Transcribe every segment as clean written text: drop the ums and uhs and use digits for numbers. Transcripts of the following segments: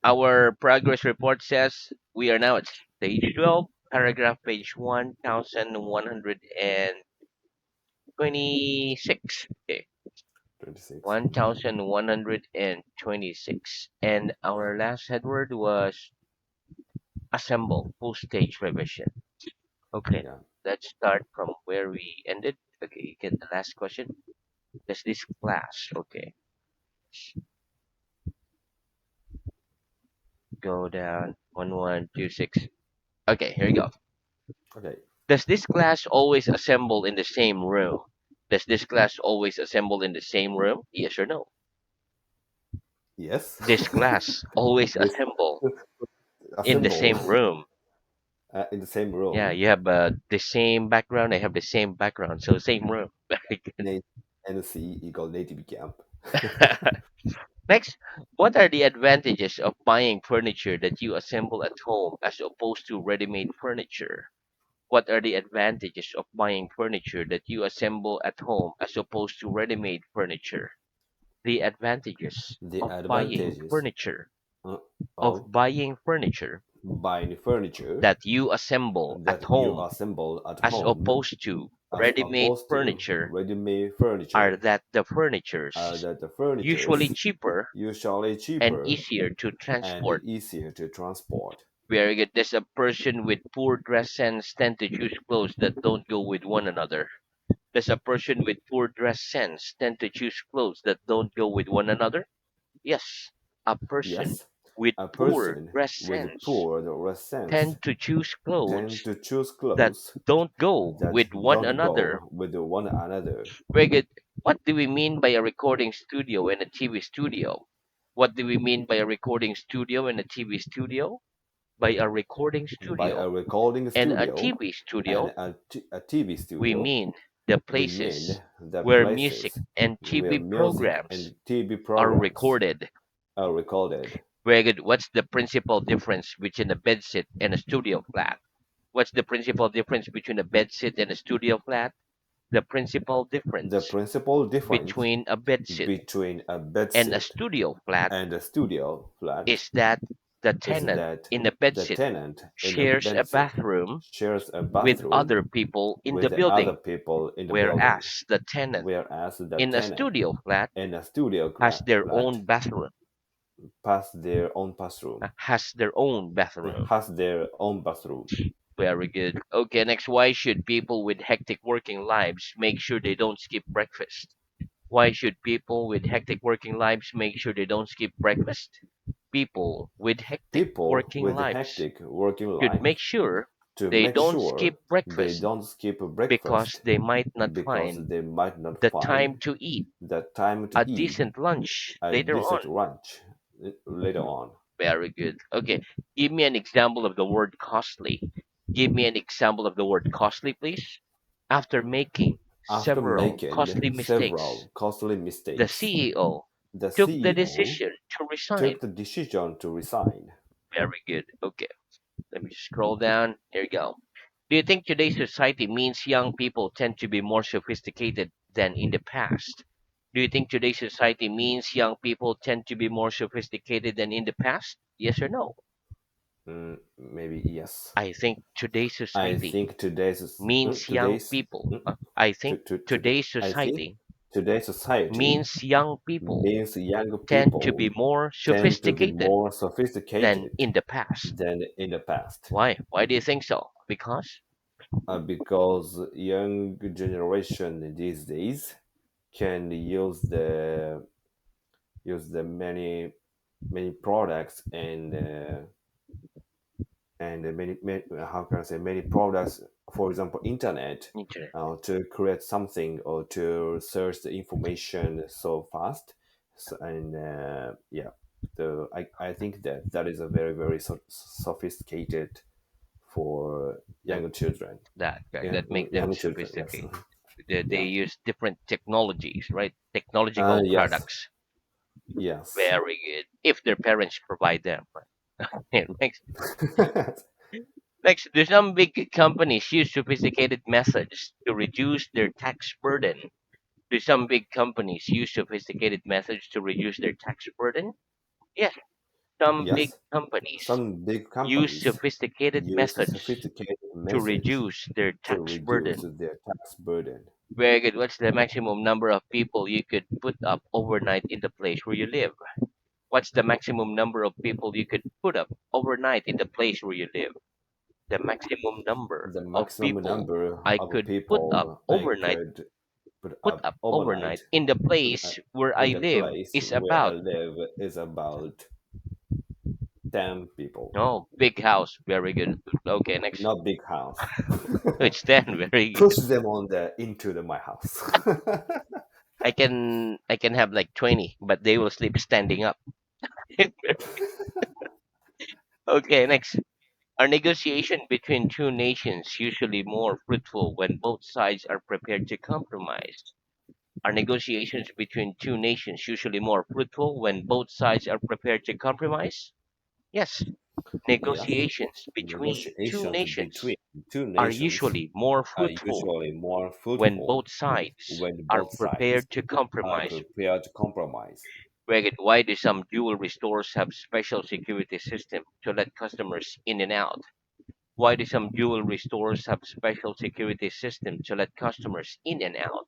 Our progress report says we are now at stage 12, paragraph page 1126. Okay, 26. 1126. And our last headword was assemble, full stage revision. Okay, Yeah. let's start from where we ended. Okay, you get the last question. Does this class, okay, go down 1126. Okay, here we go. Okay. Does this class always assemble in the same room? Does this class always assemble in the same room? Yes or no? Yes. This class always This assemble in the assemble same room. in the same Yeah, room. you have the same background. I have the same background, so same room. Very good. NC equal native camp. Next, what are the advantages of buying furniture that you assemble at home as opposed to ready-made furniture? What are the advantages of buying furniture that you assemble at home as opposed to ready-made furniture? The advantages The of buying advantages furniture uh, of of buying furniture buying furniture that you assemble at that you home assemble at as home opposed to as ready-made opposed to furniture ready-made are furniture that the are furnitures that the usually furnitures cheaper usually and cheaper easier to and transport. easier to transport. Very good. There's a person with poor dress sense tend to choose clothes that don't go with one another. Does a person with poor dress sense tend to choose clothes that don't go with one another? Yes. A person Yes, with a poor person dress with sense poor sense tend to choose tend clothes to choose that clothes don't go that with one don't another. go with one another. Very good. What do we mean by a recording studio and a TV studio? What do we mean by a recording studio and a TV studio? By a recording By a studio recording and a studio TV and studio, a TV we studio, mean the we mean places the where music places and where TV music programs and TV are programs recorded. are recorded. Very good. What's the principal difference between a bed sit and a studio flat? What's the principal difference between a bed sit and a studio flat? The principal The difference principal difference between a bed sit between a and a bedsit studio flat and a studio flat is that the is tenant that in the bed the sit tenant in a shares a bedsit bathroom shares a with bathroom other people in the with other building, people in the building, whereas the tenant whereas the in a tenant studio flat in a studio has their flat own bathroom. pass their own bathroom, Has their own bathroom. has their own bathroom. Very good. Okay, next. Why should people with hectic working lives make sure they don't skip breakfast? Why should people with hectic working lives make sure they don't skip breakfast? People with hectic People working with lives hectic working should life make sure to they make don't skip sure they breakfast don't skip because breakfast they might not because find they might not the find time to eat the time to a eat decent lunch a later decent on. lunch later on. Very good. Okay, give me an example of the word costly. Give me an example of the word costly, please. After making After several making costly mistakes, several costly the mistakes, CEO the took the CEO decision to resign. took the decision to resign. Very good. Okay, let me scroll down. Here you go. Do you think today's society means young people tend to be more sophisticated than in the past? Do you think today's society means young people tend to be more sophisticated than in the past? Yes or no? Maybe yes. I think today's I society think means young people. I think today today's I think society today's society means young people means young tend to be people more tend to be sophisticated more than sophisticated in the past. than in the past. Why? Why do you think so? Because Because young generation these days can use the many products and many how can I say many products, for example internet, internet. to create something or to search the information so fast. And yeah, I think that that is a very sophisticated for That younger children. Yeah, that make them younger children, yes. sophisticated. They Yeah. use different technologies, right? Technological Yes. products. Yes. Very good. If their parents provide them. Yeah, next, do some big companies use sophisticated methods to reduce their tax burden? Do some big companies use sophisticated methods to reduce their tax burden? Yes. Some big Yes, companies some big use companies sophisticated use methods sophisticated to methods reduce their to tax reduce burden. their tax burden. Very good. What's the maximum number of people you could put up overnight in the place where you live? What's the maximum number of people you could put up overnight in the place where you live? The maximum number The of maximum people number I of could put up people I overnight could put put up up overnight overnight in the put up place where I in the live place is where I about live is about 10 people. oh big house. Very good. Okay, next. Not big house. It's 10. Very Push good. them on the into my house. I can have like 20, but they will sleep standing up. Okay, next. Are negotiation between two nations usually more fruitful when both sides are prepared to compromise? Are negotiations between two nations usually more fruitful when both sides are prepared to compromise? Yes. Yes, Negotiations between two negotiations between nations two are nations usually more are fruitful usually more when fruitful both sides when are both sides prepared to are compromise. prepared to compromise. Ragged, why do some jewelry stores have special security system to let customers in and out? Why do some jewelry stores have special security system to let customers in and out?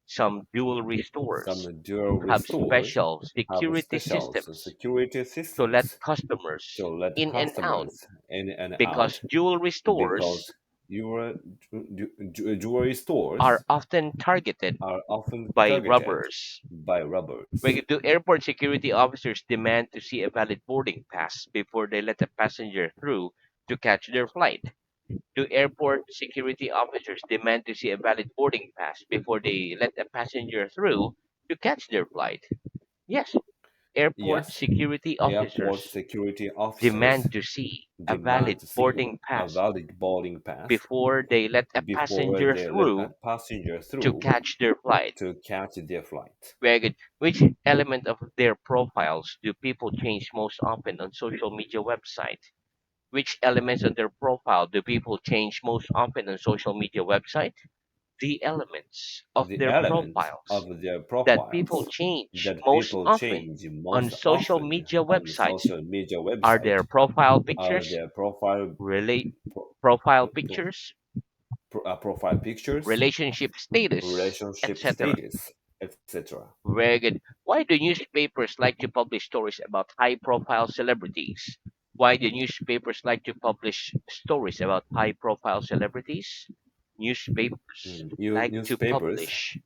Some jewelry stores Some jewelry have stores special have security special systems security to let systems customers to let in and out customers in and because out jewelry stores because jewelry are stores often targeted are often by targeted robbers. by robbers. Do airport security officers demand to see a valid boarding pass before they let a passenger through to catch their flight? Do airport security officers demand to see a valid boarding pass before they let a passenger through to catch their flight? Yes. Airport Yes, security airport officers security officers demand to see a demand valid to see boarding a pass valid boarding pass before they let a before passenger they let a through passenger to through catch their flight. to catch their flight. Very good. Which element of their profiles do people change most often on social media website? Which elements of their profile do people change most often on social media website? The elements of The their element profiles of their that people profiles change that most people often change on most social often media on websites social media are website their profile are pictures, their profile relate pro, profile pro, pictures, profile pictures, relationship status, relationship etc. status, etc. Very good. Why do newspapers like to publish stories about high profile celebrities? Why do newspapers like to publish stories about high profile celebrities? Newspapers like to Newspapers publish.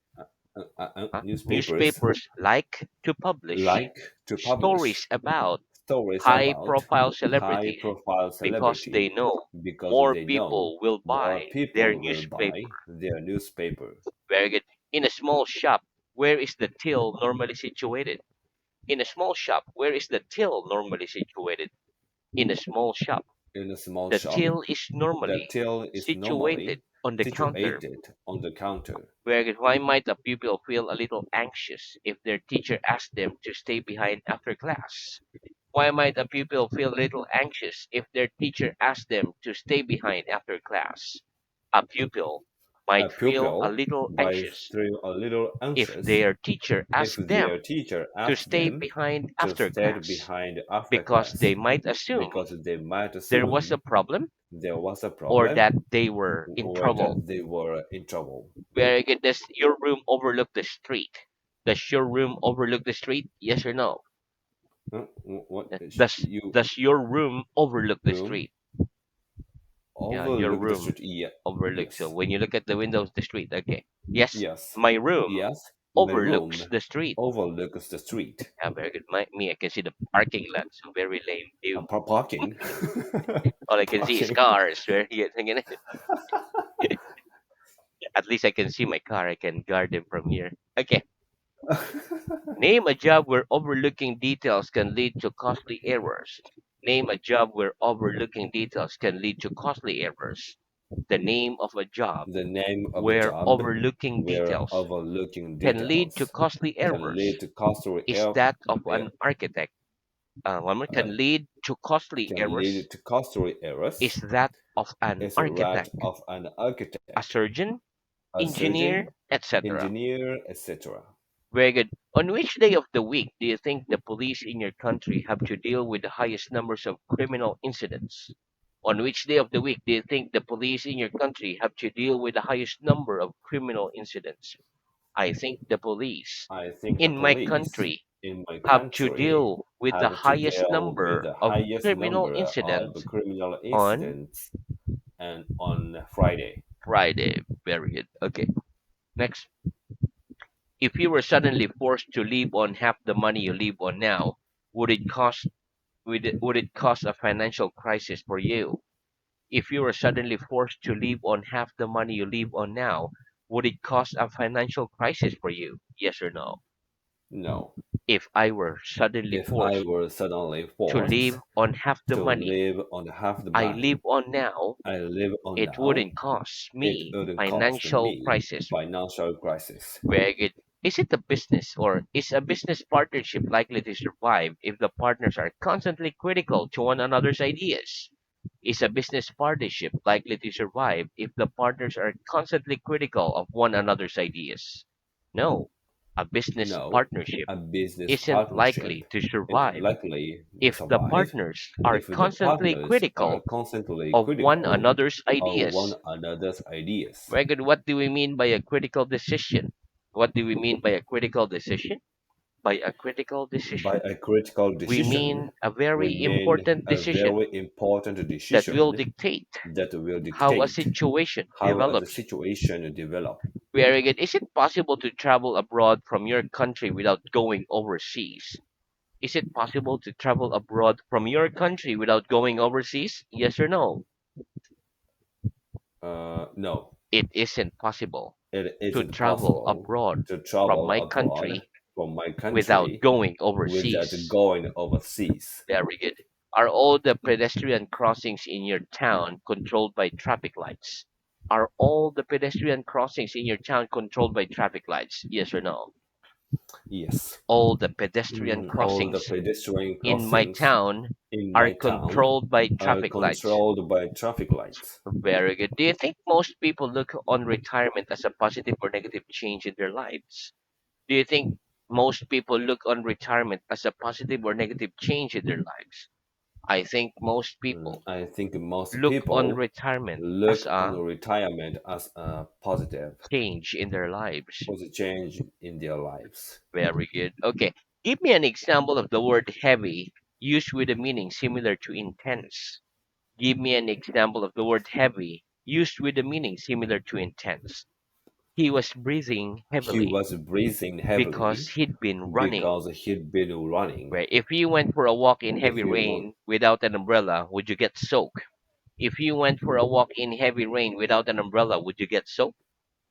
newspapers Newspapers like to publish like to stories publish about stories high about profile high celebrities profile because they celebrity know because more they know people will more buy their people will newspaper. buy their newspaper. Very good. In a small shop, where is the till normally situated? In a small shop, where is the till normally situated? In a small shop, In a small the shop, till is the normally till is situated normally on the counter. situated on the counter. Why might a pupil feel a little anxious if their teacher asks them to stay behind after class? Why might a pupil feel a little anxious if their teacher asks them to stay behind after class? A pupil A might feel a pupil little might anxious feel a little if anxious their teacher if asks their them teacher to asks stay them behind to after stay class behind after because they class might assume because they might there was a assume problem there was a or problem that they were in or trouble. that they were in trouble. Very good. Does your room overlook the street? Does your room overlook the street? Yes or no? What is Does you does your room overlook the room street? Yeah, your overlook the room street? Yeah, overlooks. So yes, when you look at the windows, the street. Okay. Yes, yes, my room yes. My overlooks room the street. overlooks the street. Yeah, very good. Me, I can see the parking lot. So very lame view. Parking, All I can see is parking. cars. At least I can see my car. I can guard them from here. Okay. Name a job where overlooking details can lead to costly errors. Name a job where overlooking details can lead to costly errors. The name of a job The name of a where job overlooking where details overlooking can lead to details costly can lead errors to costly is error, that of er, an architect. One more uh, can lead to costly can errors lead to costly is errors that of an is a right architect, of an a architect, surgeon, a engineer, surgeon, etc. engineer, etc. Very good. On which day of the week do you think the police in your country have to deal with the highest numbers of criminal incidents? On which day of the week do you think the police in your country have to deal with the highest number of criminal incidents? I think the police I think the in my police country in my have to country deal with the have to highest deal with number the of highest criminal number of incidents criminal on incidents and on Friday. Friday. Very good. Okay. Next. If you were suddenly forced to live on half the money you live on now, would it cause would it cause a financial crisis for you? If you were suddenly forced to live on half the money you live on now, would it cause a financial crisis for you? Yes or no? No. If I were suddenly If I forced were suddenly to forced live on half the to money live on half the I money live on now, I live on it now, wouldn't cause it me wouldn't cost financial me crisis. financial crisis. Very good. Is it a business or is a business partnership likely to survive if the partners are constantly critical to one another's ideas? Is a business partnership likely to survive if the partners are constantly critical of one another's ideas? No. A business No, partnership a business isn't partnership likely to is survive likely to if the survive partners are if the constantly partners are critical constantly of one critical another's of one ideas. another's ideas. Very good. What do we mean by a critical decision? What do we mean by a critical decision? By a critical By decision, a critical we decision, mean a we very mean important a decision very important that will decision dictate that will how a dictate situation how the develops. situation develop. Very good. Is it possible to travel abroad from your country without going overseas? Is it possible to travel abroad from your country without going overseas? Yes or no? No, It isn't possible it to isn't travel possible abroad to from travel my abroad country from my without country going without overseas. going overseas. Very good. Are all the pedestrian crossings in your town controlled by traffic lights? Are all the pedestrian crossings in your town controlled by traffic lights? Yes or no? Yes. All the pedestrian All the crossings pedestrian in my crossings town in are my town controlled by are traffic lights. controlled by traffic lights. Very good. Do you think most people look on retirement as a positive or negative change in their lives? Do you think most people look on retirement as a positive or negative change in their lives? I think most people I think most look on people retirement as look on a retirement as a change in their lives. positive change in their lives. Very good. Okay. Give me an example of the word heavy used with a meaning similar to intense. Give me an example of the word heavy used with a meaning similar to intense. He was breathing He heavily was breathing because heavily he'd been running. because he'd been running. Right? If you went for a walk in heavy If you want, rain without an umbrella, would you get soaked? If you went for a walk in heavy rain without an umbrella, would you get soaked?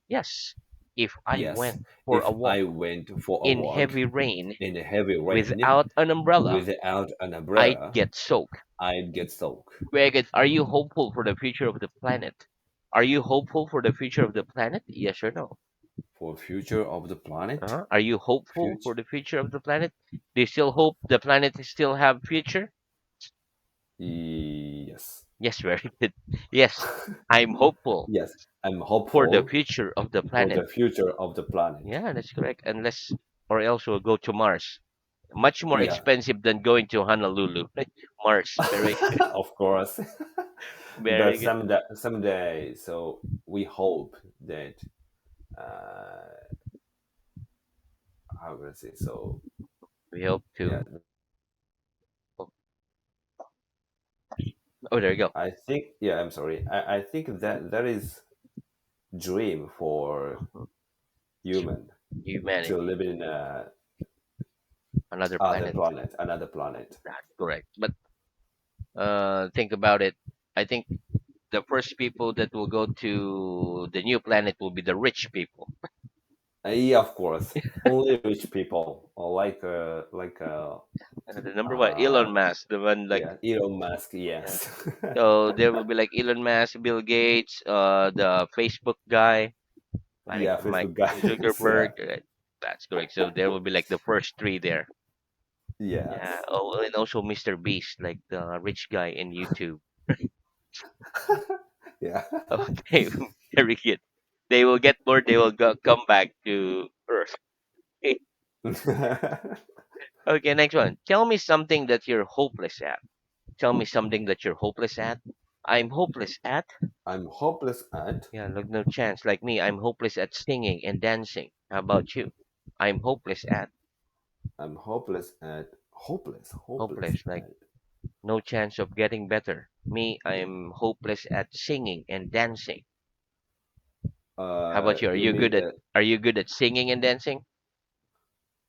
Yes. If I yes, went for a if walk I went for a in walk heavy rain in heavy rain without an umbrella, without an I'd umbrella, get soaked. I'd get soaked. Greg, are you hopeful for the future of the planet? Are you hopeful for the future of the planet? Yes or no? For future of the planet, Are you hopeful for future, the future of the planet? Do you still hope the planet still have future? yes. Yes, very good. Yes, I'm hopeful Yes, I'm for the hopeful future of the for planet. the future of the planet. Yeah, that's correct. Unless or else we'll go to Mars. Much more Yeah, expensive than going to Honolulu. Mars, very of course. very But good. someday, so we hope that uh, how can I say so? We hope Yeah, to. Oh, there you go. I think. Yeah, I'm sorry. I think that that is dream for human to Humanity, live in another other planet. planet, another planet. That's correct. But think about it. I think the first people that will go to the new planet will be the rich people. Yeah, of course. Only rich people, or The number one, uh, Elon Musk, the one like yeah, Elon Musk. yeah. Yes. So there will be like Elon Musk, Bill Gates, the Facebook guy, like Yeah, Mike Facebook guys. Zuckerberg. Yeah. Right? That's correct. So there will be like the first three there. Yeah. Yes. Oh, and also Mr. Beast, like the rich guy in YouTube. Yeah. Okay, very good. They will get bored. They will come back to Earth. Okay, next one. Tell me something that you're hopeless at. Tell me something that you're hopeless at. I'm hopeless at. I'm hopeless at. Yeah, look, no chance. Like me, I'm hopeless at singing and dancing. How about you? I'm hopeless at. I'm hopeless at. Hopeless Hopeless, like at. no chance of getting better. Me, I'm hopeless at singing and dancing. How about you? You mean Are you good at singing and dancing?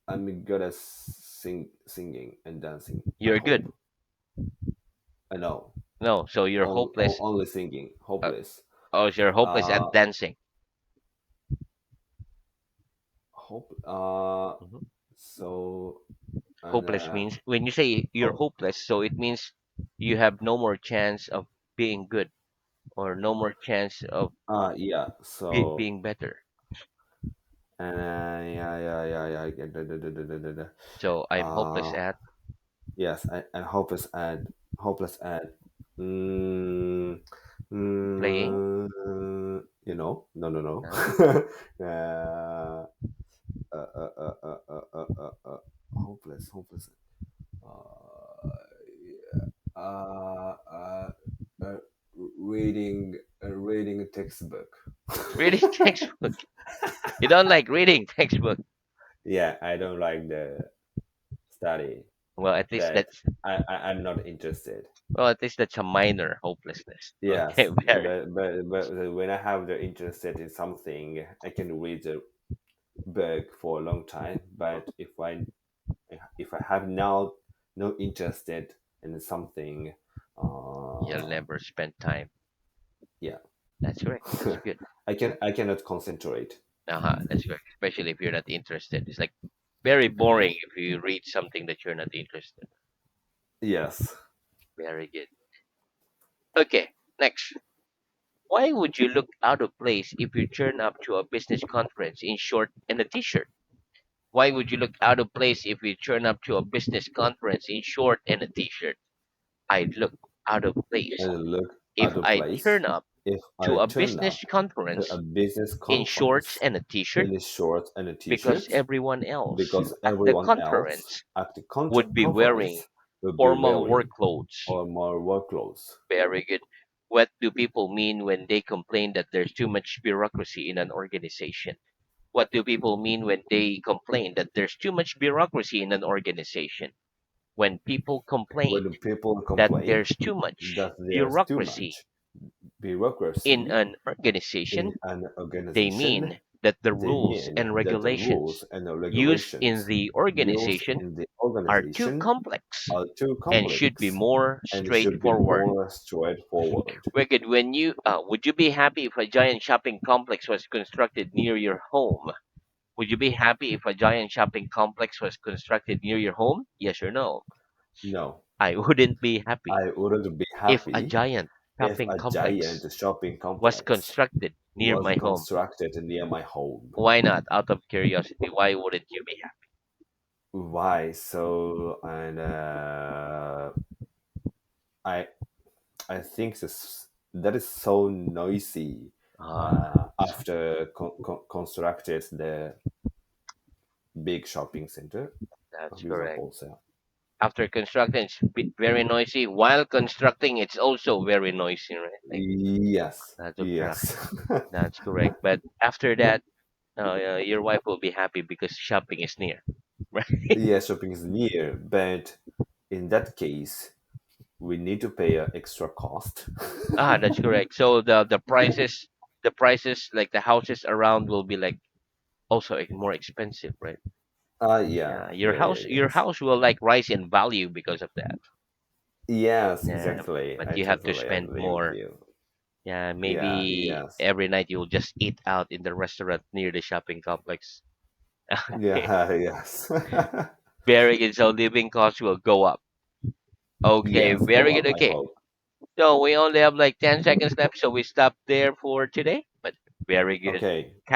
I'm good at singing and dancing? I You're good. hope. I know. No, so you're hopeless. Only singing. Uh, Hopeless. oh, so you're hopeless at Uh, dancing. hope. Mhm. So and Hopeless means when you say you're hope. hopeless, so it means you have no more chance of being good or no more chance of Yeah. So being better. yeah. So I'm hopeless Uh, at yes. And hopeless at. Mm, playing. no. Uh, uh, uh, uh, uh, uh, uh, uh, hopeless. Uh, yeah. Reading reading a textbook. reading textbook. You don't like reading textbook. Yeah, I don't like the study, Well, at least but that's I'm not interested. a minor hopelessness. Okay, Yes, very but when I have the interested in something, I can read the book for a long time. But if I have no interested in something, you'll uh, never spend time. yeah, That's correct. That's good. I cannot concentrate. That's correct. Especially if you're not interested. It's like very boring if you read something that you're not interested. Yes, Very good. Okay, next. Why would you look out of place if you turn up to a business conference in short and a t-shirt? Why would you look out of place if you turn up to a business conference in short and a t-shirt? I'd look out of place and look if out of I place turn up if I to a turn business up to a conference business in shorts conference and a t-shirt in a short and a because t-shirt everyone else because at the everyone else conference at the would be wearing conference will be formal work wearing clothes. or more work clothes. Very good. What do people mean when they complain that there's too much bureaucracy in an organization? What do people mean when they complain that there's too much bureaucracy in an organization? When people complain When people that complain there's too much that there's too bureaucracy much in bureaucracy an organization, in an they organization, mean that the they rules mean and that the rules regulations and the used in regulations the used organization in the are too organization complex are too and should be complex more and should be straightforward. more straightforward. Wicked, when you would you be happy if a giant shopping complex was constructed near your home? Would you be happy if a giant shopping complex was constructed near your home? Yes or no? No, I wouldn't be happy I wouldn't be if a happy giant if shopping a giant complex shopping was complex constructed near was my home. constructed near my home. Why not? Out of curiosity, why wouldn't you be happy? Why? So, and I I think that is so noisy That's, after constructed the big shopping center, that's for correct. example. So After constructing, it's very noisy. While constructing, it's also very noisy, right? Like yes, that's correct. yes, That's correct. But after that, your wife will be happy because shopping is near, right? yes, shopping is near, but in that case, we need to pay an extra cost. That's correct. So the prices like the houses around will be like also more expensive, right? Yeah, Yeah, your yes. house will like rise in value because of that. Yes, Yeah, exactly. but I you have to totally spend agree with more. you. Yeah, Yeah, maybe yes. every night you'll just eat out in the restaurant near the shopping complex. Okay, Yeah, yes. very good. So living costs will go up. Okay, Yes, very go good. up, I Okay, hope. so we only have like 10 seconds left, so we stop there for today. But very good. Okay.